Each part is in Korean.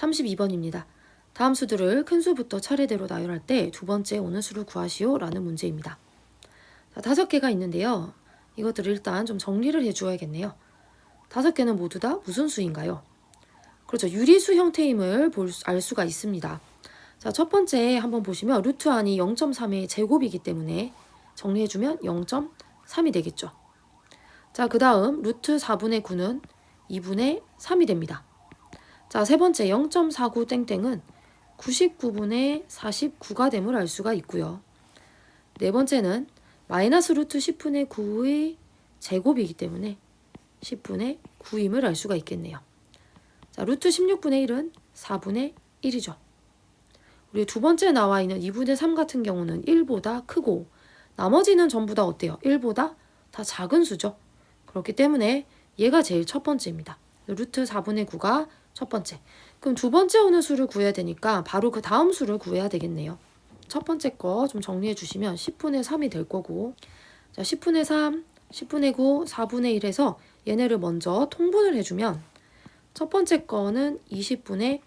32번입니다. 다음 수들을 큰 수부터 차례대로 나열할 때 두 번째 오는 수를 구하시오 라는 문제입니다. 자, 5개가 있는데요. 이것들을 일단 좀 정리를 해주어야겠네요. 5개는 모두 다 무슨 수인가요? 그렇죠. 유리수 형태임을 알 수가 있습니다. 자, 첫 번째 한번 보시면 루트 안이 0.3의 제곱이기 때문에 정리해주면 0.3이 되겠죠. 자, 그 다음 루트 4분의 9는 2분의 3이 됩니다. 자, 세 번째 0.49 땡땡은 99분의 49가 됨을 알 수가 있고요. 네 번째는 마이너스 루트 10분의 9의 제곱이기 때문에 10분의 9임을 알 수가 있겠네요. 자, 루트 16분의 1은 4분의 1이죠. 우리 두 번째 나와 있는 2분의 3 같은 경우는 1보다 크고 나머지는 전부 다 어때요? 1보다 다 작은 수죠. 그렇기 때문에 얘가 제일 첫 번째입니다. 루트 4분의 9가 첫 번째. 그럼 두 번째 오는 수를 구해야 되니까 바로 그 다음 수를 구해야 되겠네요. 첫 번째 거 좀 정리해 주시면 10분의 3이 될 거고, 자, 10분의 3, 10분의 9, 4분의 1에서 얘네를 먼저 통분을 해주면 첫 번째 거는 20분의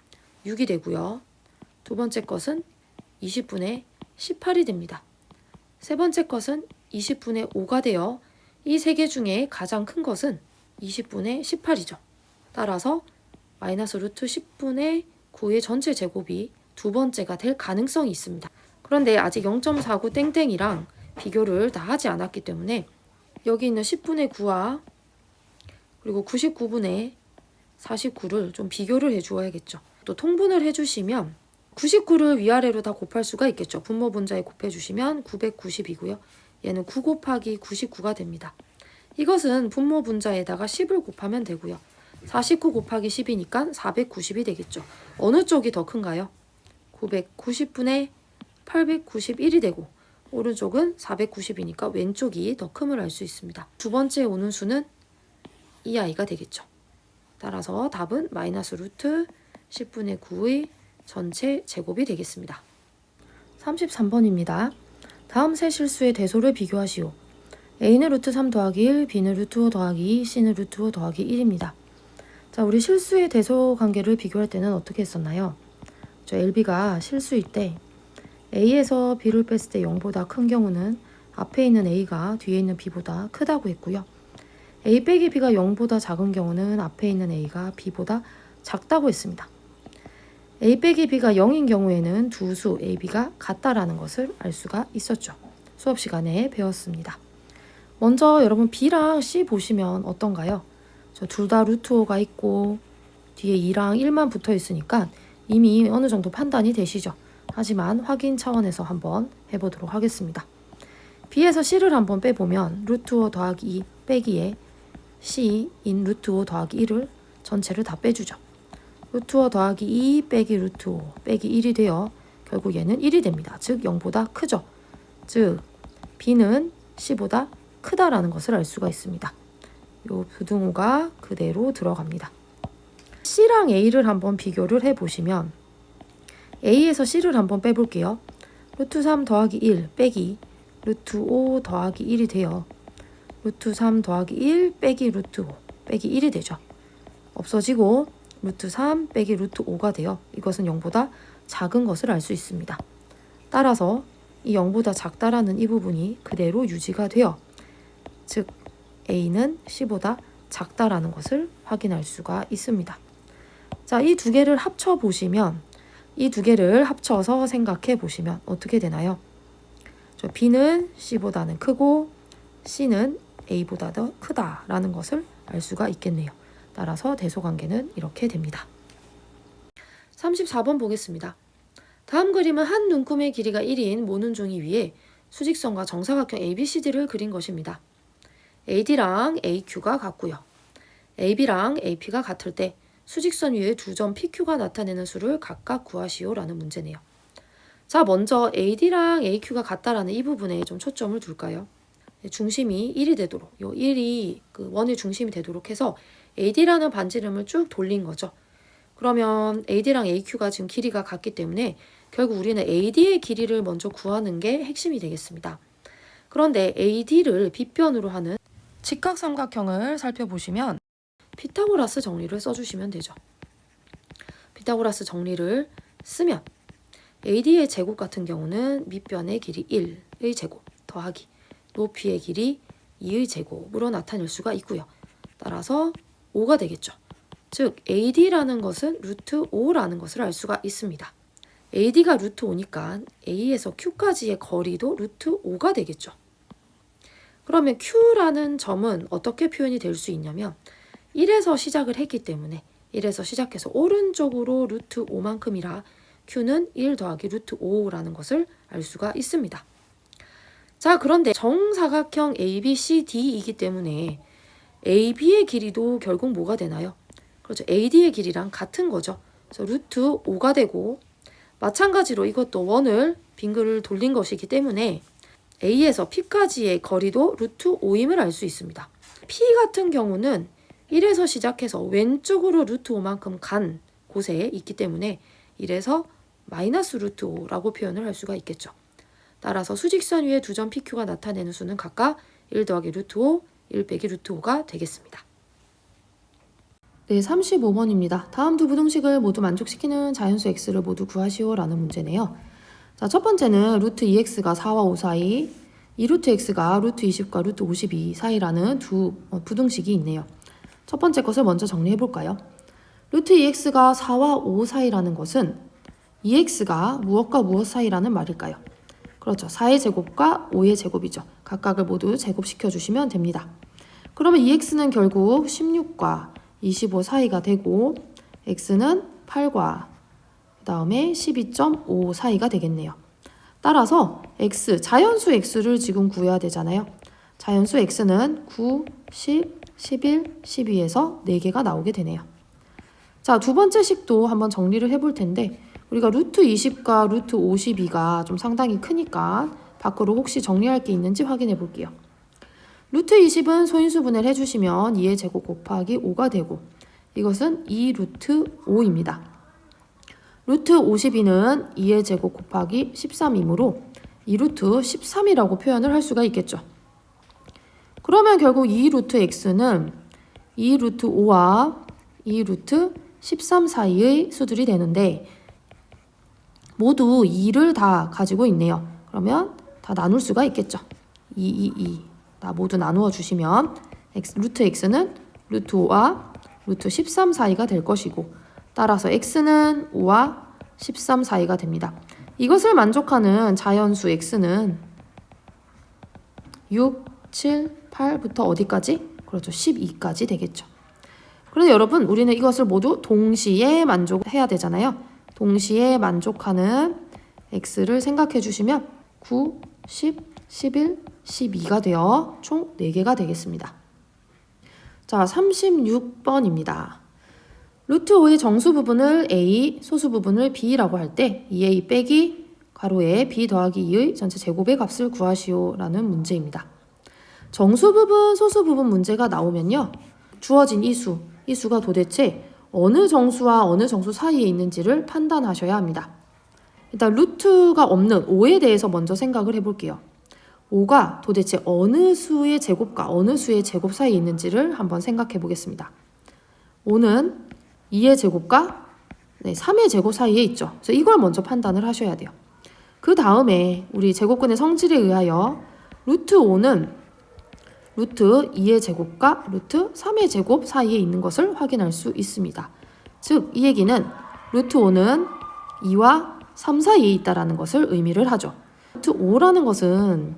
6이 되고요. 두 번째 것은 20분의 18이 됩니다. 세 번째 것은 20분의 5가 되어 이 세 개 중에 가장 큰 것은 20분의 18이죠. 따라서 마이너스 루트 10분의 9의 전체 제곱이 두 번째가 될 가능성이 있습니다. 그런데 아직 0.49 땡땡이랑 비교를 다 하지 않았기 때문에 여기 있는 10분의 9와 그리고 99분의 49를 좀 비교를 해주어야겠죠. 또 통분을 해주시면 99를 위아래로 다 곱할 수가 있겠죠. 분모 분자에 곱해주시면 990이고요. 얘는 9 곱하기 99가 됩니다. 이것은 분모 분자에다가 10을 곱하면 되고요. 49 곱하기 10이니까 490이 되겠죠. 어느 쪽이 더 큰가요? 990분의 891이 되고 오른쪽은 490이니까 왼쪽이 더 큼을 알 수 있습니다. 두 번째 오는 수는 이 아이가 되겠죠. 따라서 답은 마이너스 루트 10분의 9의 전체 제곱이 되겠습니다. 33번입니다. 다음 세 실수의 대소를 비교하시오. A는 루트 3 더하기 1, B는 루트 5 더하기 2, C는 루트 5 더하기 1입니다. 자, 우리 실수의 대소 관계를 비교할 때는 어떻게 했었나요? 저 LB가 실수일 때 A에서 B를 뺐을 때 0보다 큰 경우는 앞에 있는 A가 뒤에 있는 B보다 크다고 했고요. A 빼기 B가 0보다 작은 경우는 앞에 있는 A가 B보다 작다고 했습니다. A 빼기 B가 0인 경우에는 두 수 A, B가 같다라는 것을 알 수가 있었죠. 수업 시간에 배웠습니다. 먼저 여러분 B랑 C 보시면 어떤가요? 저 둘 다 루트 5가 있고 뒤에 2랑 1만 붙어 있으니까 이미 어느 정도 판단이 되시죠. 하지만 확인 차원에서 한번 해보도록 하겠습니다. B에서 C를 한번 빼보면 루트 5 더하기 2 빼기에 C인 루트 5 더하기 1을 전체를 다 빼주죠. 루트 5 더하기 2 빼기 루트 5 빼기 1이 되어 결국 얘는 1이 됩니다. 즉 0보다 크죠. 즉 B는 C보다 크다라는 것을 알 수가 있습니다. 요 부등호가 그대로 들어갑니다. C랑 A를 한번 비교를 해보시면 A에서 C를 한번 빼볼게요. 루트 3 더하기 1 빼기 루트 5 더하기 1이 되어 루트 3 더하기 1 빼기 루트 5 빼기 1이 되죠. 없어지고 루트 3 빼기 루트 5가 되어 이것은 0보다 작은 것을 알 수 있습니다. 따라서 이 0보다 작다라는 이 부분이 그대로 유지가 되어 즉 A는 C보다 작다라는 것을 확인할 수가 있습니다. 자, 이 두 개를 합쳐 보시면 이 두 개를 합쳐서 생각해 보시면 어떻게 되나요? 저 B는 C보다는 크고 C는 A보다 더 크다라는 것을 알 수가 있겠네요. 따라서 대소관계는 이렇게 됩니다. 34번 보겠습니다. 다음 그림은 한 눈금의 길이가 1인 모눈종이 위에 수직선과 정사각형 ABCD를 그린 것입니다. AD랑 AQ가 같고요. AB랑 AP가 같을 때 수직선 위에 두 점 PQ가 나타내는 수를 각각 구하시오 라는 문제네요. 자, 먼저 AD랑 AQ가 같다라는 이 부분에 좀 초점을 둘까요? 중심이 1이 되도록, 요 1이 그 원의 중심이 되도록 해서 AD라는 반지름을 쭉 돌린 거죠. 그러면 AD랑 AQ가 지금 길이가 같기 때문에 결국 우리는 AD의 길이를 먼저 구하는 게 핵심이 되겠습니다. 그런데 AD를 빗변으로 하는 직각삼각형을 살펴보시면 피타고라스 정리를 써주시면 되죠. 피타고라스 정리를 쓰면 AD의 제곱 같은 경우는 밑변의 길이 1의 제곱 더하기 높이의 길이 2의 제곱으로 나타낼 수가 있고요. 따라서 5가 되겠죠. 즉 AD라는 것은 루트 5라는 것을 알 수가 있습니다. AD가 루트 5니까 A에서 Q까지의 거리도 루트 5가 되겠죠. 그러면 Q라는 점은 어떻게 표현이 될 수 있냐면 1에서 시작을 했기 때문에 1에서 시작해서 오른쪽으로 루트 5만큼이라 Q는 1 더하기 루트 5라는 것을 알 수가 있습니다. 자, 그런데 정사각형 ABCD이기 때문에 AB의 길이도 결국 뭐가 되나요? 그렇죠. AD의 길이랑 같은 거죠. 그래서 루트 5가 되고 마찬가지로 이것도 원을 빙글을 돌린 것이기 때문에 A에서 P까지의 거리도 루트 5임을 알 수 있습니다. P 같은 경우는 1에서 시작해서 왼쪽으로 루트 5만큼 간 곳에 있기 때문에 1에서 마이너스 루트 5라고 표현을 할 수가 있겠죠. 따라서 수직선 위에 두 점 PQ가 나타내는 수는 각각 1 더하기 루트 5, 1 빼기 루트 5가 되겠습니다. 네, 35번입니다. 다음 두 부등식을 모두 만족시키는 자연수 x를 모두 구하시오 라는 문제네요. 자, 첫 번째는 루트 2x가 4와 5 사이, 2루트 x가 루트 20과 루트 52 사이라는 두 부등식이 있네요. 첫 번째 것을 먼저 정리해 볼까요? 루트 2x가 4와 5 사이라는 것은 2x가 무엇과 무엇 사이라는 말일까요? 그렇죠. 4의 제곱과 5의 제곱이죠. 각각을 모두 제곱시켜 주시면 됩니다. 그러면 2x는 결국 16과 25 사이가 되고 x는 8과 그 다음에 12.5 사이가 되겠네요. 따라서 x, 자연수 x를 지금 구해야 되잖아요. 자연수 x는 9, 10, 11, 12에서 4개가 나오게 되네요. 자, 두 번째 식도 한번 정리를 해볼 텐데 우리가 루트 20과 루트 52가 좀 상당히 크니까 밖으로 혹시 정리할 게 있는지 확인해 볼게요. 루트 20은 소인수분해를 해주시면 2의 제곱 곱하기 5가 되고 이것은 2 루트 5입니다. 루트 52는 2의 제곱 곱하기 13이므로 2 루트 13이라고 표현을 할 수가 있겠죠. 그러면 결국 2 루트 x는 2 루트 5와 2 루트 13 사이의 수들이 되는데 모두 2를 다 가지고 있네요. 그러면 다 나눌 수가 있겠죠. 2 다 모두 나누어 주시면 루트 x는 루트 5와 루트 13 사이가 될 것이고 따라서 x는 5와 13 사이가 됩니다. 이것을 만족하는 자연수 x는 6, 7, 8부터 어디까지? 그렇죠. 12까지 되겠죠. 그런데 여러분 우리는 이것을 모두 동시에 만족해야 되잖아요. 동시에 만족하는 x를 생각해 주시면 9, 10, 11, 12가 되어 총 4개가 되겠습니다. 자, 36번입니다. 루트 5의 정수 부분을 a, 소수 부분을 b라고 할 때 2a 빼기 가로에 b 더하기 2의 전체 제곱의 값을 구하시오 라는 문제입니다. 정수 부분, 소수 부분 문제가 나오면요. 주어진 이 수가 도대체 어느 정수와 어느 정수 사이에 있는지를 판단하셔야 합니다. 일단 루트가 없는 5에 대해서 먼저 생각을 해볼게요. 5가 도대체 어느 수의 제곱과 어느 수의 제곱 사이에 있는지를 한번 생각해 보겠습니다. 5는 2의 제곱과 3의 제곱 사이에 있죠. 그래서 이걸 먼저 판단을 하셔야 돼요. 그 다음에 우리 제곱근의 성질에 의하여 루트 5는 루트 2의 제곱과 루트 3의 제곱 사이에 있는 것을 확인할 수 있습니다. 즉, 이 얘기는 루트 5는 2와 3 사이에 있다는 것을 의미를 하죠. 루트 5라는 것은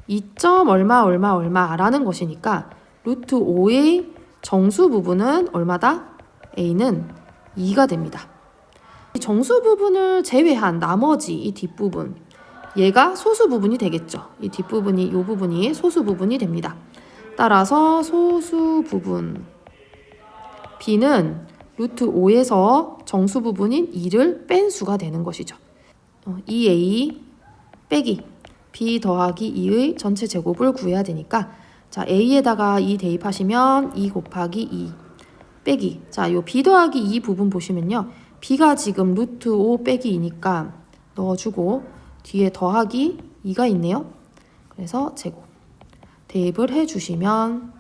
2점 얼마라는 것이니까 루트 5의 정수 부분은 얼마다? a는 2가 됩니다. 이 정수 부분을 제외한 나머지 이 뒷부분 얘가 소수 부분이 되겠죠. 이 뒷부분이 이 부분이 소수 부분이 됩니다. 따라서 소수 부분 b는 루트 5에서 정수 부분인 2를 뺀 수가 되는 것이죠. 2a 빼기 b 더하기 2의 전체 제곱을 구해야 되니까 자 a에다가 2 대입하시면 2 곱하기 2 빼기 자 요 b 더하기 2 부분 보시면요. b가 지금 루트 5 빼기 2니까 넣어주고 뒤에 더하기 2가 있네요. 그래서 제곱 대입을 해주시면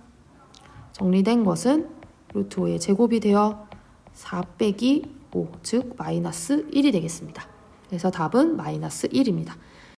정리된 것은 루트 5의 제곱이 되어 4 빼기 5, 즉 마이너스 1이 되겠습니다. 그래서 답은 마이너스 1입니다.